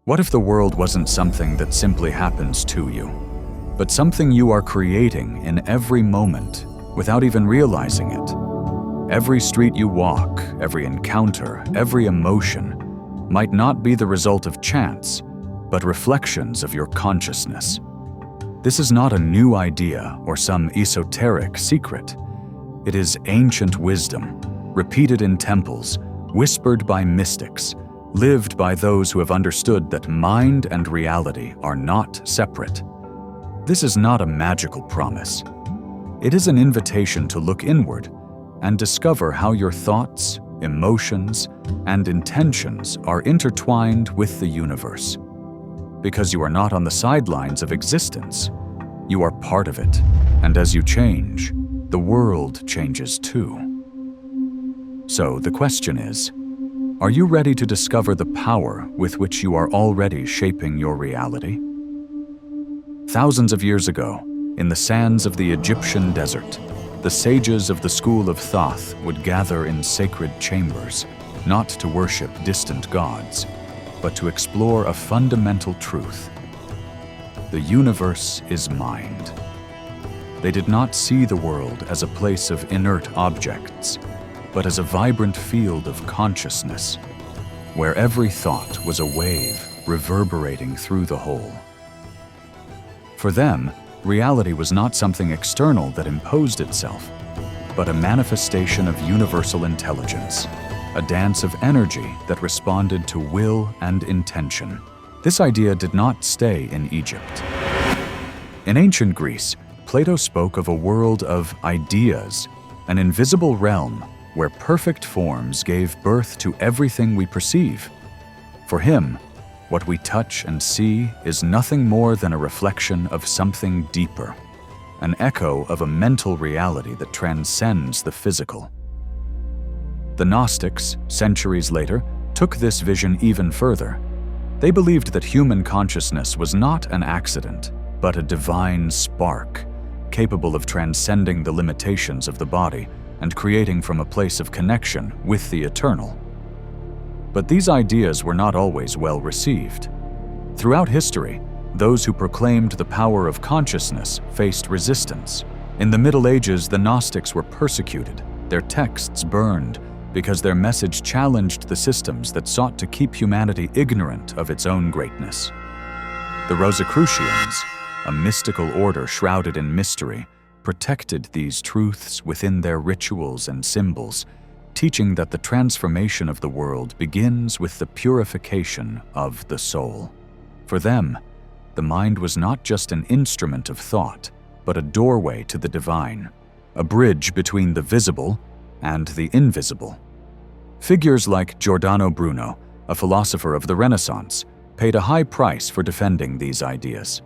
What if the world wasn't something that simply happens to you, but something you are creating in every moment without even realizing it? Every street you walk, every encounter, every emotion might not be the result of chance, but reflections of your consciousness. This is not a new idea or some esoteric secret. It is ancient wisdom, repeated in temples, whispered by mystics, lived by those who have understood that mind and reality are not separate. This is not a magical promise. It is an invitation to look inward and discover how your thoughts, emotions, and intentions are intertwined with the universe. Because you are not on the sidelines of existence, you are part of it, and as you change, the world changes too. So the question is, are you ready to discover the power with which you are already shaping your reality? Thousands of years ago, in the sands of the Egyptian desert, the sages of the school of Thoth would gather in sacred chambers, not to worship distant gods, but to explore a fundamental truth. The universe is mind. They did not see the world as a place of inert objects, but as a vibrant field of consciousness, where every thought was a wave reverberating through the whole. For them, reality was not something external that imposed itself, but a manifestation of universal intelligence, a dance of energy that responded to will and intention. This idea did not stay in Egypt. In ancient Greece, Plato spoke of a world of ideas, an invisible realm where perfect forms gave birth to everything we perceive. For him, what we touch and see is nothing more than a reflection of something deeper, an echo of a mental reality that transcends the physical. The Gnostics, centuries later, took this vision even further. They believed that human consciousness was not an accident, but a divine spark, capable of transcending the limitations of the body and creating from a place of connection with the eternal. But these ideas were not always well received. Throughout history, those who proclaimed the power of consciousness faced resistance. In the Middle Ages, the Gnostics were persecuted, their texts burned, because their message challenged the systems that sought to keep humanity ignorant of its own greatness. The Rosicrucians, a mystical order shrouded in mystery, protected these truths within their rituals and symbols, teaching that the transformation of the world begins with the purification of the soul. For them, the mind was not just an instrument of thought, but a doorway to the divine, a bridge between the visible and the invisible. Figures like Giordano Bruno, a philosopher of the Renaissance, paid a high price for defending these ideas.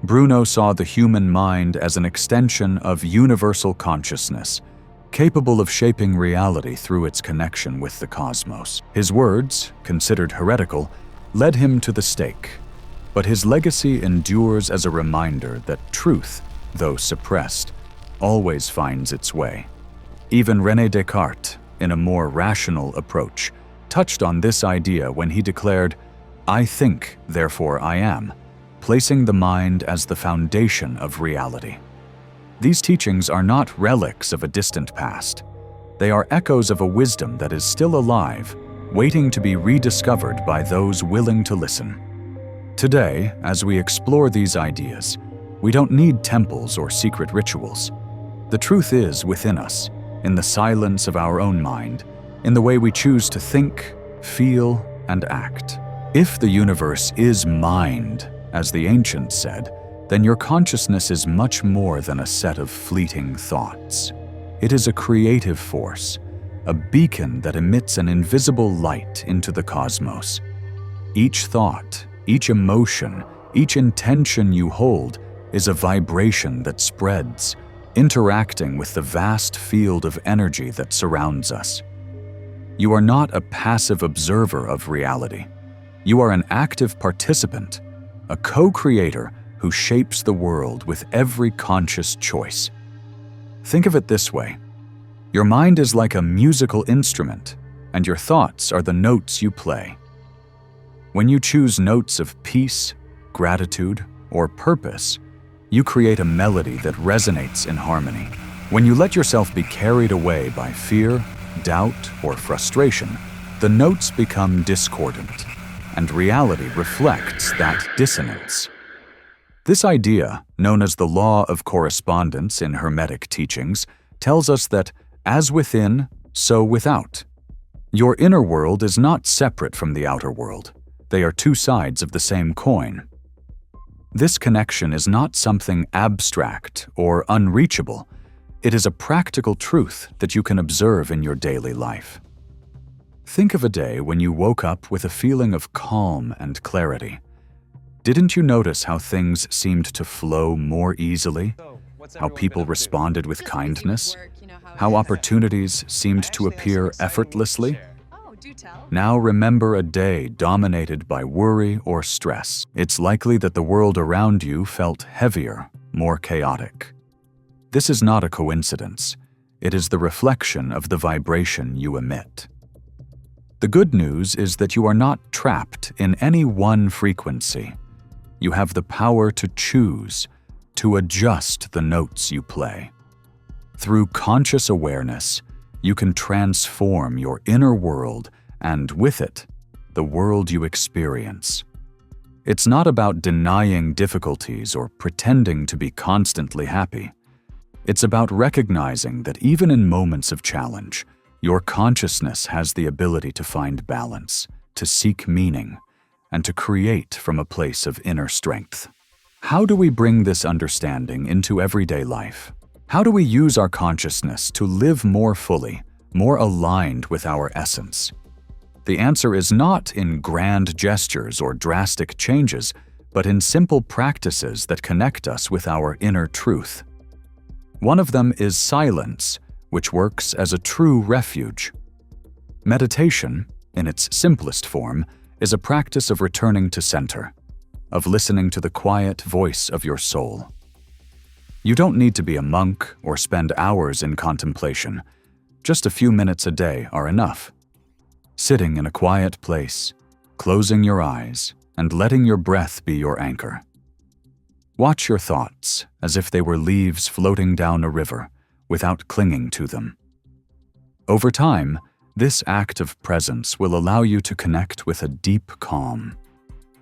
Bruno saw the human mind as an extension of universal consciousness, capable of shaping reality through its connection with the cosmos. His words, considered heretical, led him to the stake, but his legacy endures as a reminder that truth, though suppressed, always finds its way. Even René Descartes, in a more rational approach, touched on this idea when he declared, "I think, therefore I am," placing the mind as the foundation of reality. These teachings are not relics of a distant past. They are echoes of a wisdom that is still alive, waiting to be rediscovered by those willing to listen. Today, as we explore these ideas, we don't need temples or secret rituals. The truth is within us, in the silence of our own mind, in the way we choose to think, feel, and act. If the universe is mind, as the ancients said, then your consciousness is much more than a set of fleeting thoughts. It is a creative force, a beacon that emits an invisible light into the cosmos. Each thought, each emotion, each intention you hold is a vibration that spreads, interacting with the vast field of energy that surrounds us. You are not a passive observer of reality. You are an active participant, a co-creator who shapes the world with every conscious choice. Think of it this way. Your mind is like a musical instrument, and your thoughts are the notes you play. When you choose notes of peace, gratitude, or purpose, you create a melody that resonates in harmony. When you let yourself be carried away by fear, doubt, or frustration, the notes become discordant, and reality reflects that dissonance. This idea, known as the Law of Correspondence in Hermetic teachings, tells us that as within, so without. Your inner world is not separate from the outer world. They are two sides of the same coin. This connection is not something abstract or unreachable. It is a practical truth that you can observe in your daily life. Think of a day when you woke up with a feeling of calm and clarity. Didn't you notice how things seemed to flow more easily? How people responded with kindness? How opportunities seemed to appear effortlessly? Now remember a day dominated by worry or stress. It's likely that the world around you felt heavier, more chaotic. This is not a coincidence. It is the reflection of the vibration you emit. The good news is that you are not trapped in any one frequency. You have the power to choose, to adjust the notes you play. Through conscious awareness, you can transform your inner world and, with it, the world you experience. It's not about denying difficulties or pretending to be constantly happy. It's about recognizing that even in moments of challenge, your consciousness has the ability to find balance, to seek meaning, and to create from a place of inner strength. How do we bring this understanding into everyday life? How do we use our consciousness to live more fully, more aligned with our essence? The answer is not in grand gestures or drastic changes, but in simple practices that connect us with our inner truth. One of them is silence, which works as a true refuge. Meditation, in its simplest form, is a practice of returning to center, of listening to the quiet voice of your soul. You don't need to be a monk or spend hours in contemplation. Just a few minutes a day are enough. Sitting in a quiet place, closing your eyes, and letting your breath be your anchor. Watch your thoughts as if they were leaves floating down a river, without clinging to them. Over time, this act of presence will allow you to connect with a deep calm,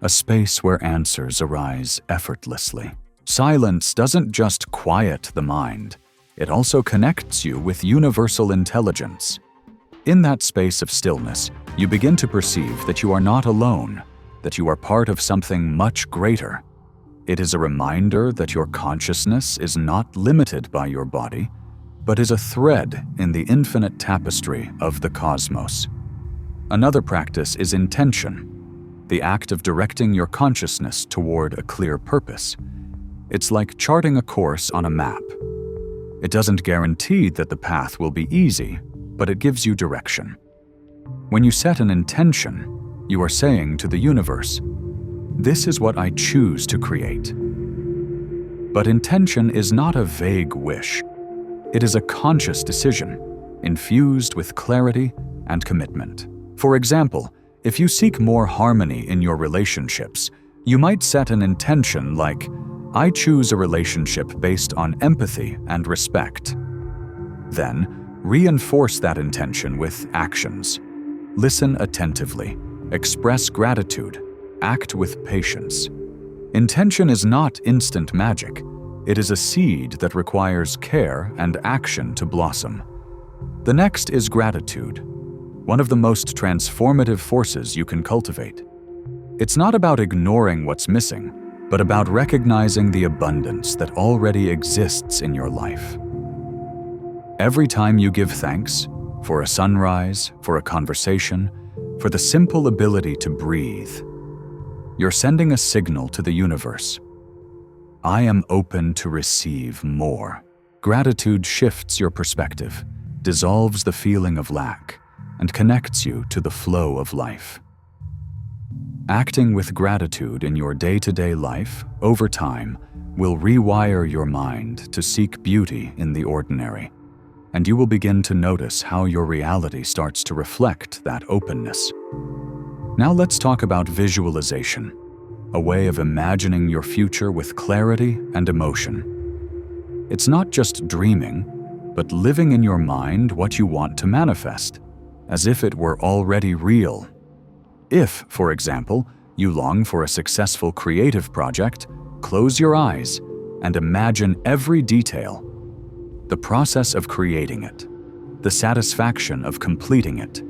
a space where answers arise effortlessly. Silence doesn't just quiet the mind, it also connects you with universal intelligence. In that space of stillness, you begin to perceive that you are not alone, that you are part of something much greater. It is a reminder that your consciousness is not limited by your body, but is a thread in the infinite tapestry of the cosmos. Another practice is intention, the act of directing your consciousness toward a clear purpose. It's like charting a course on a map. It doesn't guarantee that the path will be easy, but it gives you direction. When you set an intention, you are saying to the universe, "This is what I choose to create." But intention is not a vague wish. It is a conscious decision, infused with clarity and commitment. For example, if you seek more harmony in your relationships, you might set an intention like, "I choose a relationship based on empathy and respect." Then, reinforce that intention with actions. Listen attentively, express gratitude, act with patience. Intention is not instant magic. It is a seed that requires care and action to blossom. The next is gratitude, one of the most transformative forces you can cultivate. It's not about ignoring what's missing, but about recognizing the abundance that already exists in your life. Every time you give thanks, for a sunrise, for a conversation, for the simple ability to breathe, you're sending a signal to the universe. I am open to receive more. Gratitude shifts your perspective, dissolves the feeling of lack, and connects you to the flow of life. Acting with gratitude in your day-to-day life, over time, will rewire your mind to seek beauty in the ordinary, and you will begin to notice how your reality starts to reflect that openness. Now let's talk about visualization, a way of imagining your future with clarity and emotion. It's not just dreaming, but living in your mind what you want to manifest, as if it were already real. If, for example, you long for a successful creative project, close your eyes and imagine every detail. The process of creating it, the satisfaction of completing it,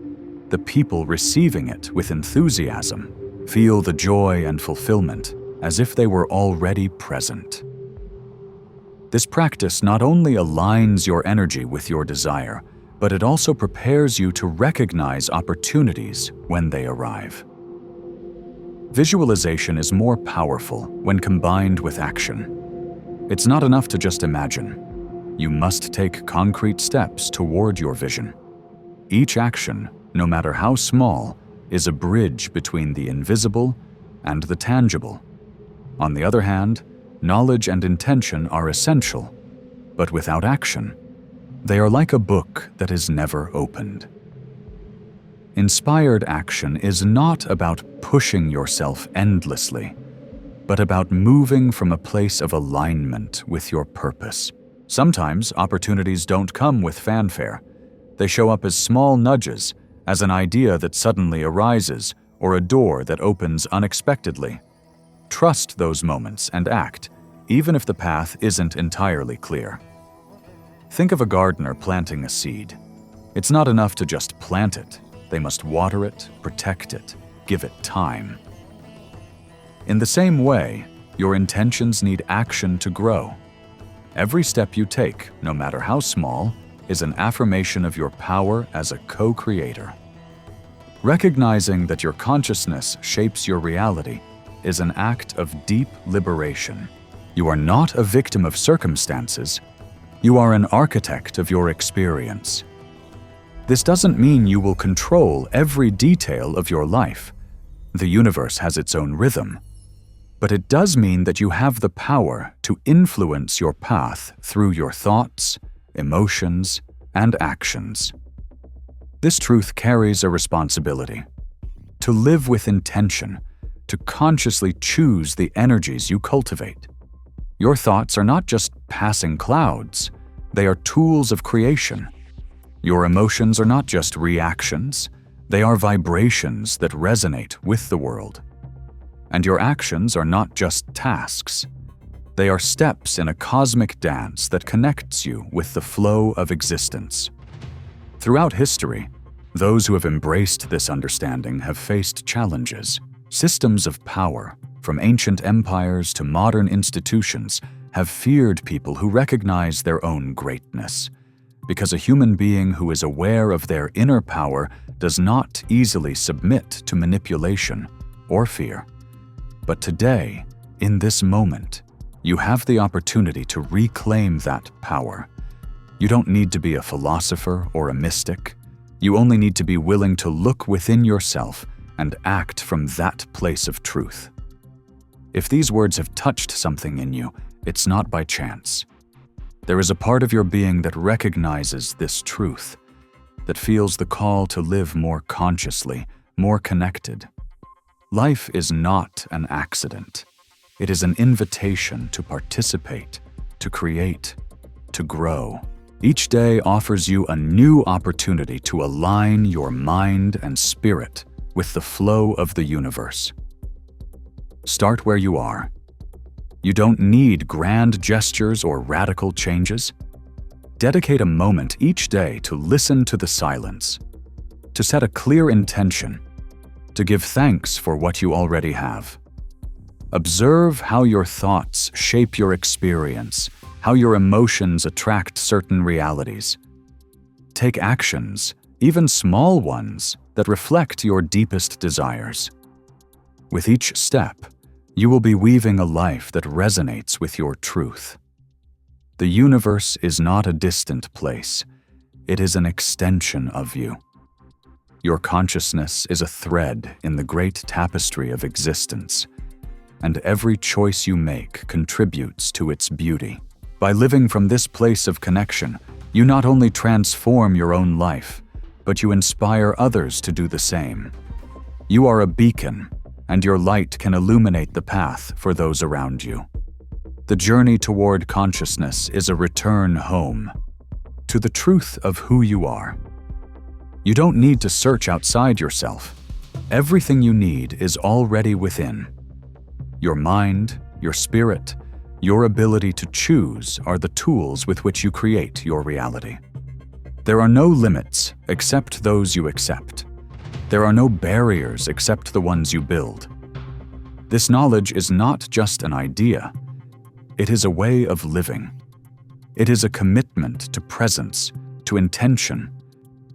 the people receiving it with enthusiasm. Feel the joy and fulfillment as if they were already present. This practice not only aligns your energy with your desire, but it also prepares you to recognize opportunities when they arrive. Visualization is more powerful when combined with action. It's not enough to just imagine. You must take concrete steps toward your vision. Each action, no matter how small, is a bridge between the invisible and the tangible. On the other hand, knowledge and intention are essential, but without action, they are like a book that is never opened. Inspired action is not about pushing yourself endlessly, but about moving from a place of alignment with your purpose. Sometimes opportunities don't come with fanfare. They show up as small nudges, as an idea that suddenly arises or a door that opens unexpectedly. Trust those moments and act, even if the path isn't entirely clear. Think of a gardener planting a seed. It's not enough to just plant it. They must water it, protect it, give it time. In the same way, your intentions need action to grow. Every step you take, no matter how small, is an affirmation of your power as a co-creator. Recognizing that your consciousness shapes your reality is an act of deep liberation. You are not a victim of circumstances. You are an architect of your experience. This doesn't mean you will control every detail of your life. The universe has its own rhythm. But it does mean that you have the power to influence your path through your thoughts, emotions, and actions. This truth carries a responsibility. To live with intention, to consciously choose the energies you cultivate. Your thoughts are not just passing clouds, they are tools of creation. Your emotions are not just reactions, they are vibrations that resonate with the world. And your actions are not just tasks. They are steps in a cosmic dance that connects you with the flow of existence. Throughout history, those who have embraced this understanding have faced challenges. Systems of power, from ancient empires to modern institutions, have feared people who recognize their own greatness. Because a human being who is aware of their inner power does not easily submit to manipulation or fear. But today, in this moment, you have the opportunity to reclaim that power. You don't need to be a philosopher or a mystic. You only need to be willing to look within yourself and act from that place of truth. If these words have touched something in you, it's not by chance. There is a part of your being that recognizes this truth, that feels the call to live more consciously, more connected. Life is not an accident. It is an invitation to participate, to create, to grow. Each day offers you a new opportunity to align your mind and spirit with the flow of the universe. Start where you are. You don't need grand gestures or radical changes. Dedicate a moment each day to listen to the silence, to set a clear intention, to give thanks for what you already have. Observe how your thoughts shape your experience, how your emotions attract certain realities. Take actions, even small ones, that reflect your deepest desires. With each step, you will be weaving a life that resonates with your truth. The universe is not a distant place. It is an extension of you. Your consciousness is a thread in the great tapestry of existence, and every choice you make contributes to its beauty. By living from this place of connection, you not only transform your own life, but you inspire others to do the same. You are a beacon, and your light can illuminate the path for those around you. The journey toward consciousness is a return home, to the truth of who you are. You don't need to search outside yourself. Everything you need is already within. Your mind, your spirit, your ability to choose are the tools with which you create your reality. There are no limits except those you accept. There are no barriers except the ones you build. This knowledge is not just an idea. It is a way of living. It is a commitment to presence, to intention,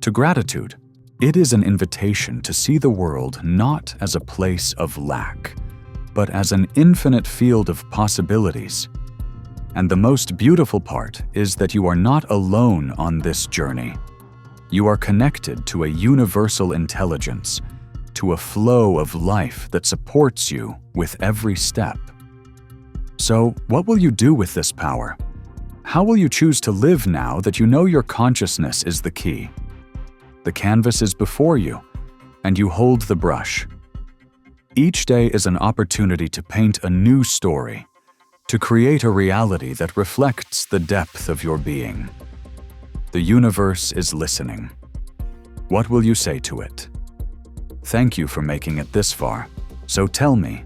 to gratitude. It is an invitation to see the world not as a place of lack, but as an infinite field of possibilities. And the most beautiful part is that you are not alone on this journey. You are connected to a universal intelligence, to a flow of life that supports you with every step. So, what will you do with this power? How will you choose to live now that you know your consciousness is the key? The canvas is before you, and you hold the brush. Each day is an opportunity to paint a new story, to create a reality that reflects the depth of your being. The universe is listening. What will you say to it? Thank you for making it this far. So tell me,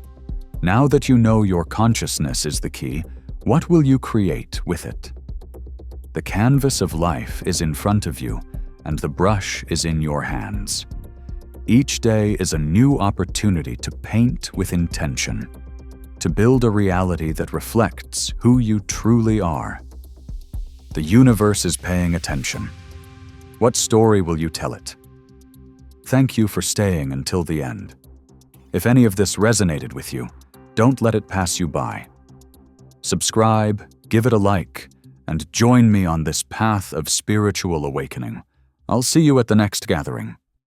now that you know your consciousness is the key, what will you create with it? The canvas of life is in front of you, and the brush is in your hands. Each day is a new opportunity to paint with intention, to build a reality that reflects who you truly are. The universe is paying attention. What story will you tell it? Thank you for staying until the end. If any of this resonated with you, don't let it pass you by. Subscribe, give it a like, and join me on this path of spiritual awakening. I'll see you at the next gathering.